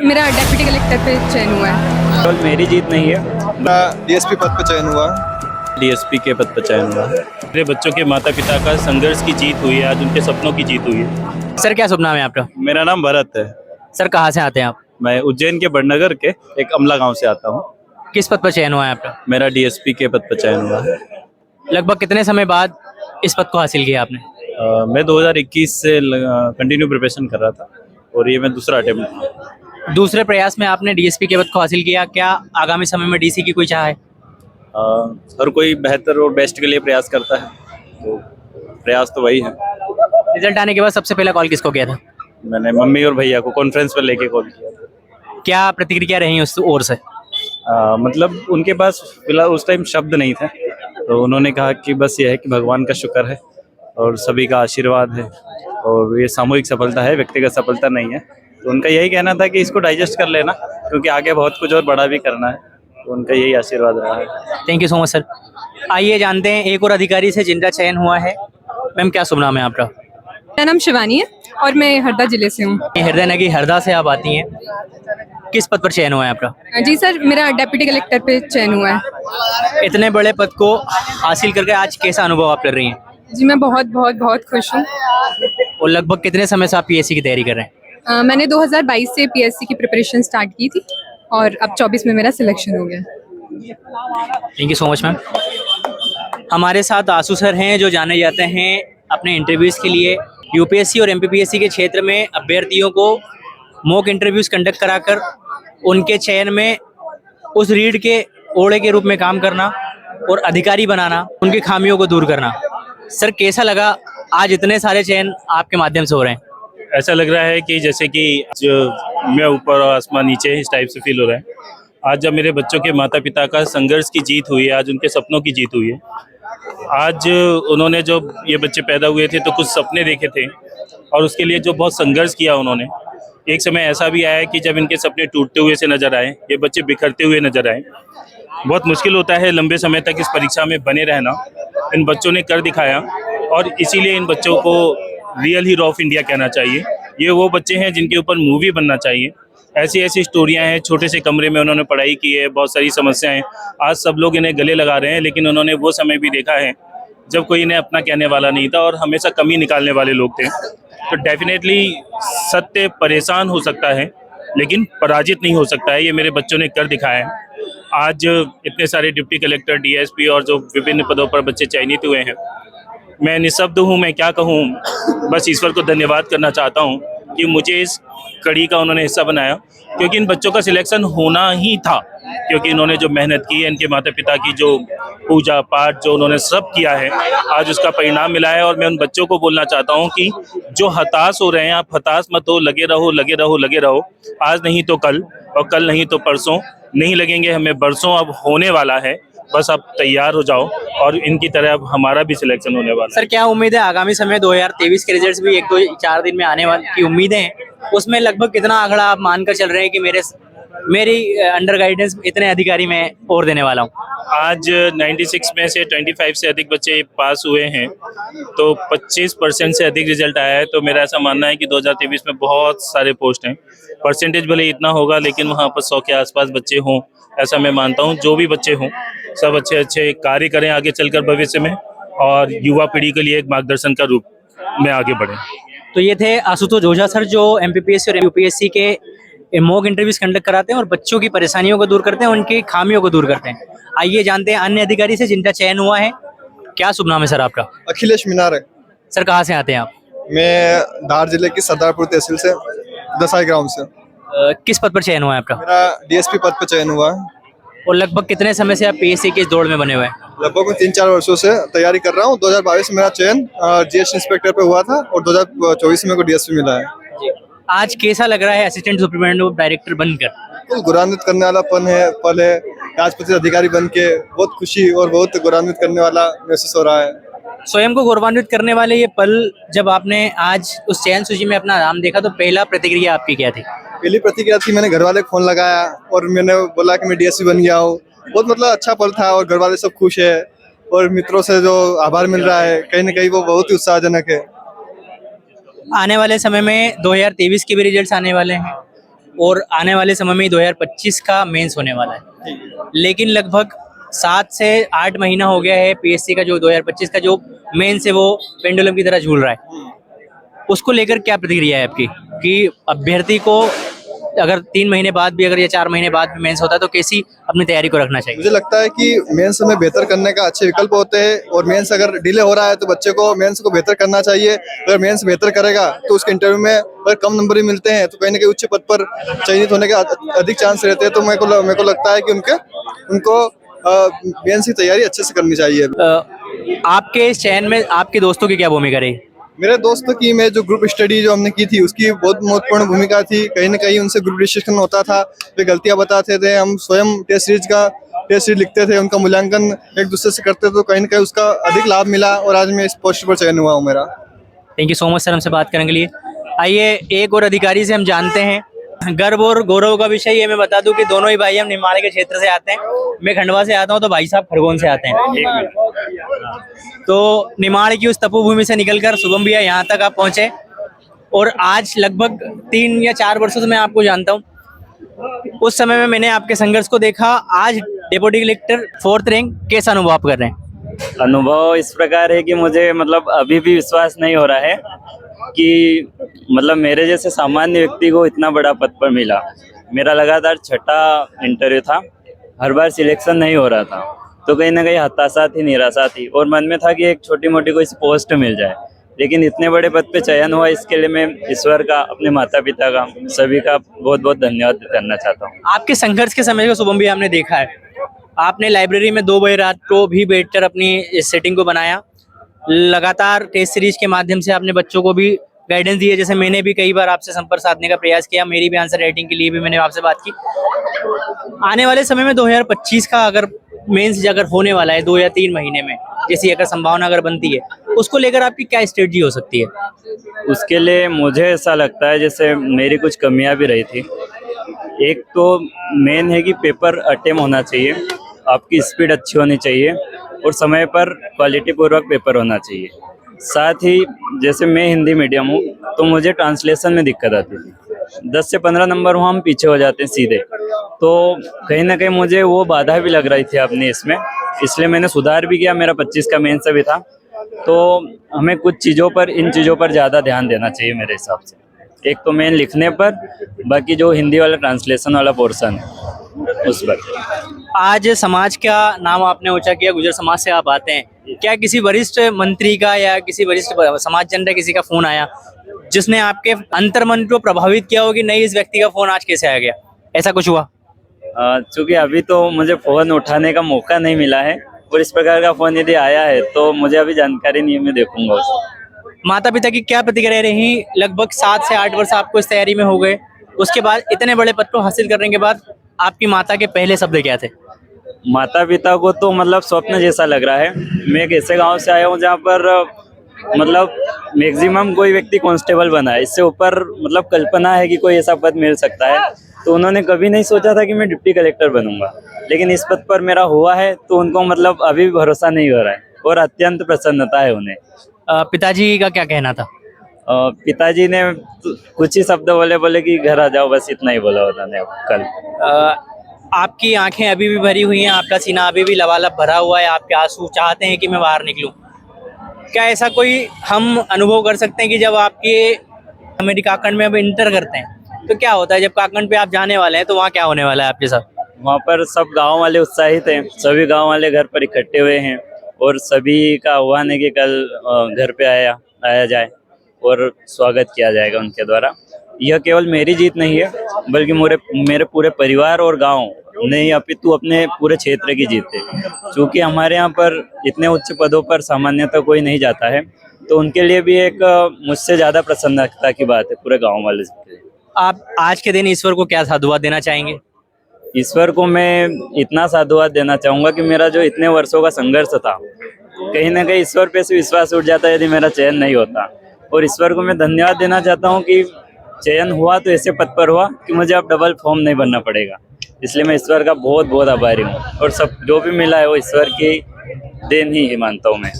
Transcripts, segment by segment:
मेरा deputy collector पे चयन हुआ है। केवल मेरी जीत नहीं है, डीएसपी पद पर चयन हुआ है। डीएसपी के पद पर चयन हुआ है। मेरे बच्चों के माता पिता का संघर्ष की जीत हुई है, आज उनके सपनों की जीत हुई है। सर क्या शुभ नाम है आपका? मेरा नाम भरत है। सर कहाँ से आते हैं आप? मैं उज्जैन के बड़नगर के एक अमला गांव से आता हूँ। किस पद पर चयन हुआ है आपका? मेरा डीएसपी के पद पर चयन हुआ है। लगभग कितने समय बाद इस पद को हासिल किया आपने? मैं 2021 से कंटिन्यू प्रिपरेशन कर रहा था और ये मैं दूसरा अटेम्प्ट था। दूसरे प्रयास में आपने डीएसपी के पद को हासिल किया, क्या आगामी समय में डीसी की कोई चाह है? हर कोई बेहतर और बेस्ट के लिए प्रयास करता है, तो प्रयास तो वही है। रिजल्ट आने के बाद सबसे पहला कॉल किसको किया था? मैंने मम्मी और भैया को कॉन्फ्रेंस पर लेके कॉल किया था। क्या प्रतिक्रिया रही उस ओर से? मतलब उनके पास फिलहाल उस टाइम शब्द नहीं थे, तो उन्होंने कहा कि बस ये है कि भगवान का शुक्र है और सभी का आशीर्वाद है और ये सामूहिक सफलता है, व्यक्तिगत सफलता नहीं है। तो उनका यही कहना था कि इसको डाइजेस्ट कर लेना, क्योंकि आगे बहुत कुछ और बड़ा भी करना है। तो उनका यही आशीर्वाद रहा है। Thank you so much sir. आइए जानते हैं एक और अधिकारी से जिनका चयन हुआ है। मैम क्या शुभ नाम है आपका? मेरा नाम शिवानी है और मैं हरदा जिले से हूँ। हृदय नगी हरदा से आप आती हैं, किस पद पर चयन हुआ है आपका? जी सर, मेरा डेप्यूटी कलेक्टर पे चयन हुआ है। इतने बड़े पद को हासिल करके आज कैसा अनुभव आप कर रही हैं? जी मैं बहुत बहुत बहुत खुश हूँ। और लगभग कितने समय से आप पीएससी की तैयारी कर रहे हैं? मैंने 2022 से पीएससी की प्रिपरेशन स्टार्ट की थी और अब 24 में मेरा सिलेक्शन हो गया। Thank you so much ma'am. हमारे साथ आशु सर हैं जो जाने जाते हैं अपने इंटरव्यूज़ के लिए। यूपीएससी और एमपीपीएससी के क्षेत्र में अभ्यर्थियों को मॉक इंटरव्यूज़ कंडक्ट कराकर उनके चयन में उस रीढ़ के ओड़े के रूप में काम करना और अधिकारी बनाना, उनकी खामियों को दूर करना। सर कैसा लगा आज इतने सारे चयन आपके माध्यम से हो रहे हैं? ऐसा लग रहा है कि जैसे कि जो मैं ऊपर और आसमान नीचे इस टाइप से फील हो रहा है। आज जब मेरे बच्चों के माता पिता का संघर्ष की जीत हुई है, आज उनके सपनों की जीत हुई है। आज उन्होंने जो ये बच्चे पैदा हुए थे तो कुछ सपने देखे थे और उसके लिए जो बहुत संघर्ष किया उन्होंने। एक समय ऐसा भी आया कि जब इनके सपने टूटते हुए से नजर आए, ये बच्चे बिखरते हुए नजर आए। बहुत मुश्किल होता है लंबे समय तक इस परीक्षा में बने रहना। इन बच्चों ने कर दिखाया और इसीलिए इन बच्चों को रियल हीरो ऑफ इंडिया कहना चाहिए। ये वो बच्चे हैं जिनके ऊपर मूवी बनना चाहिए। ऐसी ऐसी स्टोरियां हैं, छोटे से कमरे में उन्होंने पढ़ाई की है, बहुत सारी समस्याएं, आज सब लोग इन्हें गले लगा रहे हैं। लेकिन उन्होंने वो समय भी देखा है जब कोई इन्हें अपना कहने वाला नहीं था और हमेशा कमी निकालने वाले लोग थे। तो डेफिनेटली सत्य परेशान हो सकता है लेकिन पराजित नहीं हो सकता है, ये मेरे बच्चों ने कर दिखाया है। आज इतने सारे डिप्टी कलेक्टर, डीएसपी और जो विभिन्न पदों पर बच्चे चयनित हुए हैं, मैं निःशब्द हूँ, मैं क्या कहूँ। बस ईश्वर को धन्यवाद करना चाहता हूँ कि मुझे इस कड़ी का उन्होंने हिस्सा बनाया, क्योंकि इन बच्चों का सिलेक्शन होना ही था। क्योंकि इन्होंने जो मेहनत की है, इनके माता पिता की जो पूजा पाठ जो उन्होंने सब किया है, आज उसका परिणाम मिला है। और मैं उन बच्चों को बोलना चाहता हूँ कि जो हताश हो रहे हैं, आप हताश मत हो, लगे रहो लगे रहो लगे रहो। आज नहीं तो कल और कल नहीं तो परसों, नहीं लगेंगे हमें बरसों, अब होने वाला है। बस आप तैयार हो जाओ और इनकी तरह अब हमारा भी सिलेक्शन होने वाला है। सर क्या उम्मीद है आगामी समय 2023 के रिजल्ट्स भी 1-2-4 दिन में आने वाली की उम्मीदें हैं, उसमें लगभग कितना आंकड़ा आप मानकर चल रहे हैं कि मेरी अंडर गाइडेंस इतने अधिकारी मैं और देने वाला हूँ? आज 96 में से 25 से अधिक बच्चे पास हुए हैं, तो 25% से अधिक रिजल्ट आया है। तो मेरा ऐसा मानना है कि 2023 में बहुत सारे पोस्ट हैं। परसेंटेज भले इतना होगा लेकिन वहाँ पर 100 के आसपास बच्चे हों, ऐसा मैं मानता हूँ। जो भी बच्चे हों सब अच्छे अच्छे कार्य करें आगे चलकर भविष्य में, और युवा पीढ़ी के लिए एक मार्गदर्शन का रूप में आगे बढ़ें। तो ये थे आशुतोष ओझा सर जो एमपीपीएससी और यूपीएससी के मॉक इंटरव्यूज कंडक्ट कराते हैं और बच्चों की परेशानियों को दूर करते हैं, उनकी खामियों को दूर करते हैं। आइए जानते हैं अन्य अधिकारी से जिनका चयन हुआ है। क्या शुभ नाम है सर आपका? अखिलेश मीनार है। सर कहाँ से आते हैं आप? मैं धार जिले की सरदारपुर तहसील से, दसाई ग्राम से। किस पद पर चयन हुआ है आपका? मेरा डीएसपी पद पर चयन हुआ है। और लगभग कितने समय से आप पीएससी के इस दौड़ में बने हुए हैं? लगभग मैं 3-4 वर्षों से तैयारी कर रहा हूँ। 2022 में मेरा चयन जीएसटी इंस्पेक्टर पे हुआ था और 2024 में मेरे को डीएसपी मिला है। आज कैसा लग रहा है असिस्टेंट सुपरिटेंडेंट ऑफ डायरेक्टर बनकर? तो गौरवान्वित करने वाला पल है। राजपत्रित अधिकारी बन के बहुत खुशी और बहुत गौरवान्वित करने वाला महसूस हो रहा है। स्वयं को गौरवान्वित करने वाले ये पल जब आपने आज उस चयन सूची में अपना नाम देखा तो पहला प्रतिक्रिया आपकी क्या थी? पहली प्रतिक्रिया थी, मैंने घर वाले को फोन लगाया और मैंने बोला कि मैं डीएसपी बन गया हूँ। बहुत मतलब अच्छा पल था और घर वाले सब खुश है और मित्रों से जो आभार मिल रहा है कहीं ना कहीं वो बहुत ही उत्साहजनक है। आने वाले समय में 2023 के भी रिजल्ट्स आने वाले हैं, और आने वाले समय में 2025 का मेंस होने वाला है, लेकिन लगभग 7 से 8 महीना हो गया है पीएससी का जो 2025 का जो मेंस है वो पेंडुलम की तरह झूल रहा है। उसको लेकर क्या प्रतिक्रिया है आपकी कि अभ्यर्थी को अगर 3 महीने बाद भी अगर या 4 महीने बाद भी मेंस होता है तो कैसी अपनी तैयारी को रखना चाहिए? मुझे लगता है कि मेंस में बेहतर करने का अच्छे विकल्प होते हैं, और मेंस अगर डिले हो रहा है तो बच्चे को मेंस को बेहतर करना चाहिए। अगर मेंस बेहतर करेगा तो उसके इंटरव्यू में अगर कम नंबर भी मिलते हैं तो कहीं ना कहीं उच्च पद पर चयनित होने के अधिक चांस रहते हैं। तो मेरे को लगता है कि उनको मेंस की तैयारी अच्छे से करनी चाहिए। आपके इस चयन में आपके दोस्तों की क्या भूमिका रही? मेरे दोस्तों की मैं जो ग्रुप स्टडी जो हमने की थी उसकी बहुत महत्वपूर्ण भूमिका थी। कहीं ना कहीं उनसे ग्रुप डिस्कशन होता था, वे गलतियां बताते थे, हम स्वयं टेस्ट सीरीज लिखते थे, उनका मूल्यांकन एक दूसरे से करते थे, तो कहीं ना कहीं उसका अधिक लाभ मिला और आज मैं इस पोस्ट पर चयन हुआ हूँ मेरा। Thank you so much sir हमसे बात करने के लिए। आइए एक और अधिकारी से हम जानते हैं। गर्व और गौरव का विषय ये मैं बता दूं कि दोनों ही भाई हम निमाड़ के क्षेत्र से आते हैं। मैं खंडवा से आता हूं तो भाई साहब खरगोन से आते हैं। तो निमाड़ की उस तपोभूमि से निकलकर शुभम भैया यहाँ तक आप पहुंचे, और आज लगभग 3 या 4 वर्षों से मैं आपको जानता हूँ। उस समय में मैंने आपके संघर्ष को देखा। आज डेप्यूटी कलेक्टर 4th रैंक, कैसा अनुभव आप कर रहे हैं? अनुभव इस प्रकार है कि मुझे मतलब अभी भी विश्वास नहीं हो रहा है कि मतलब मेरे जैसे सामान्य व्यक्ति को इतना बड़ा पद पर मिला। मेरा लगातार 6ठा इंटरव्यू था, हर बार सिलेक्शन नहीं हो रहा था, तो कहीं ना कहीं हताशा थी, निराशा थी, और मन में था कि एक छोटी मोटी कोई पोस्ट मिल जाए। लेकिन इतने बड़े पद पे चयन हुआ, इसके लिए मैं ईश्वर का, अपने माता पिता का, सभी का बहुत बहुत धन्यवाद करना चाहता हूँ। आपके संघर्ष के समय को शुभम भैया हमने देखा है। आपने लाइब्रेरी में 2 बजे रात को भी बैठकर अपनी इस सेटिंग को बनाया। लगातार टेस्ट सीरीज के माध्यम से आपने बच्चों को भी गाइडेंस दी है। जैसे मैंने भी कई बार आपसे संपर्क साधने का प्रयास किया, मेरी भी आंसर राइटिंग के लिए भी मैंने आपसे बात की। आने वाले समय में 2025 का अगर मेंस अगर होने वाला है 2 या 3 महीने में, जैसी अगर संभावना अगर बनती है, उसको लेकर आपकी क्या स्ट्रेटजी हो सकती है? उसके लिए मुझे ऐसा लगता है जैसे मेरी कुछ कमियां भी रही थी। एक तो मेन है कि पेपर अटेम्प्ट होना चाहिए, आपकी स्पीड अच्छी होनी चाहिए, और समय पर क्वालिटी पूर्वक पेपर होना चाहिए। साथ ही जैसे मैं हिंदी मीडियम हूँ तो मुझे ट्रांसलेशन में दिक्कत आती थी। 10 से 15 नंबर वहाँ हम पीछे हो जाते हैं सीधे, तो कहीं ना कहीं मुझे वो बाधा भी लग रही थी अपने इसमें, इसलिए मैंने सुधार भी किया। मेरा 25 का मेंस भी था, तो हमें कुछ चीज़ों पर, इन चीज़ों पर ज़्यादा ध्यान देना चाहिए मेरे हिसाब से। एक तो मेन लिखने पर, बाकी जो हिंदी वाला ट्रांसलेशन वाला पोर्शन है उस पर। आज समाज का नाम आपने ऊंचा किया, गुजर समाज से आप आते हैं। क्या किसी वरिष्ठ मंत्री का या किसी वरिष्ठ समाज जन का किसी का फोन आया जिसने आपके अंतर्मन को प्रभावित किया हो कि नहीं, इस व्यक्ति का फोन आज कैसे आ गया? ऐसा कुछ हुआ? चूँकि अभी तो मुझे फ़ोन उठाने का मौका नहीं मिला है, और इस प्रकार का फ़ोन यदि आया है तो मुझे अभी जानकारी नहीं है, मैं देखूंगा उसे। माता पिता की क्या प्रतिक्रिया रही? लगभग 7 से 8 वर्ष आपको इस तैयारी में हो गए, उसके बाद इतने बड़े पद को हासिल करने के बाद आपकी माता के पहले शब्द क्या थे? माता पिता को तो मतलब स्वप्न जैसा लग रहा है। मैं एक ऐसे गांव से आया हूं जहां पर मतलब मैक्सिमम कोई व्यक्ति कांस्टेबल बना है, इससे ऊपर मतलब कल्पना है कि कोई ऐसा पद मिल सकता है। तो उन्होंने कभी नहीं सोचा था कि मैं डिप्टी कलेक्टर बनूंगा, लेकिन इस पद पर मेरा हुआ है, तो उनको मतलब अभी भी भरोसा नहीं हो रहा है, और अत्यंत प्रसन्नता है उन्हें। पिताजी का क्या कहना था? पिताजी ने कुछ ही शब्द बोले कि घर आ जाओ, बस इतना ही बोला उन्होंने कल। आपकी आंखें अभी भी भरी हुई हैं, आपका सीना अभी भी लबालब भरा हुआ है, आपके आंसू चाहते हैं कि मैं बाहर निकलूं। क्या ऐसा कोई हम अनुभव कर सकते हैं कि जब आपके मेरी काकंड में अब इंटर करते हैं तो क्या होता है, जब काकंड पे आप जाने वाले हैं तो वहाँ क्या होने वाला है आपके साथ? वहाँ पर सब गांव वाले उत्साहित हैं, सभी गांव वाले घर पर इकट्ठे हुए हैं, और सभी का आह्वान है कि कल घर पे आया जाए और स्वागत किया जाएगा उनके द्वारा। यह केवल मेरी जीत नहीं है, बल्कि मेरे पूरे परिवार और गांव नहीं, अपितु अपने पूरे क्षेत्र की जीत है। क्योंकि हमारे यहाँ पर इतने उच्च पदों पर सामान्यतः कोई नहीं जाता है, तो उनके लिए भी एक मुझसे ज़्यादा प्रसन्नता की बात है पूरे गाँव वाले से। आप आज के दिन ईश्वर को क्या साधुवाद देना चाहेंगे? ईश्वर को मैं इतना साधुवाद देना चाहूँगा कि मेरा जो इतने वर्षों का संघर्ष था, कहीं ना कहीं ईश्वर पे से विश्वास उठ जाता यदि मेरा चयन नहीं होता। और ईश्वर को मैं धन्यवाद देना चाहता हूँ कि चयन हुआ तो ऐसे पद पर हुआ कि मुझे अब डबल फॉर्म नहीं भरना पड़ेगा। इसलिए मैं ईश्वर का बहुत बहुत आभारी हूँ, और सब जो भी मिला है वो ईश्वर की देन ही मानता हूँ मैं।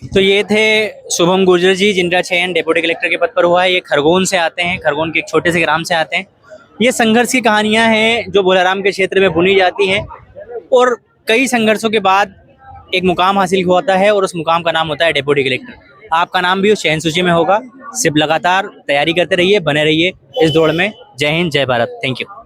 तो ये थे शुभम गुर्जर जी, जिनका चयन डेप्यूटी कलेक्टर के पद पर हुआ है। ये खरगोन से आते हैं, खरगोन के एक छोटे से ग्राम से आते हैं, ये संघर्ष की कहानियां हैं जो बोलाराम के क्षेत्र में बुनी जाती हैं और कई संघर्षों के बाद एक मुकाम हासिल होता है और उस मुकाम का नाम होता है डेप्यूटी कलेक्टर। आपका नाम भी उस चयन सूची में होगा। सिर्फ लगातार तैयारी करते रहिए, बने रहिए इस दौड़ में। जय हिंद, जय भारत। Thank you.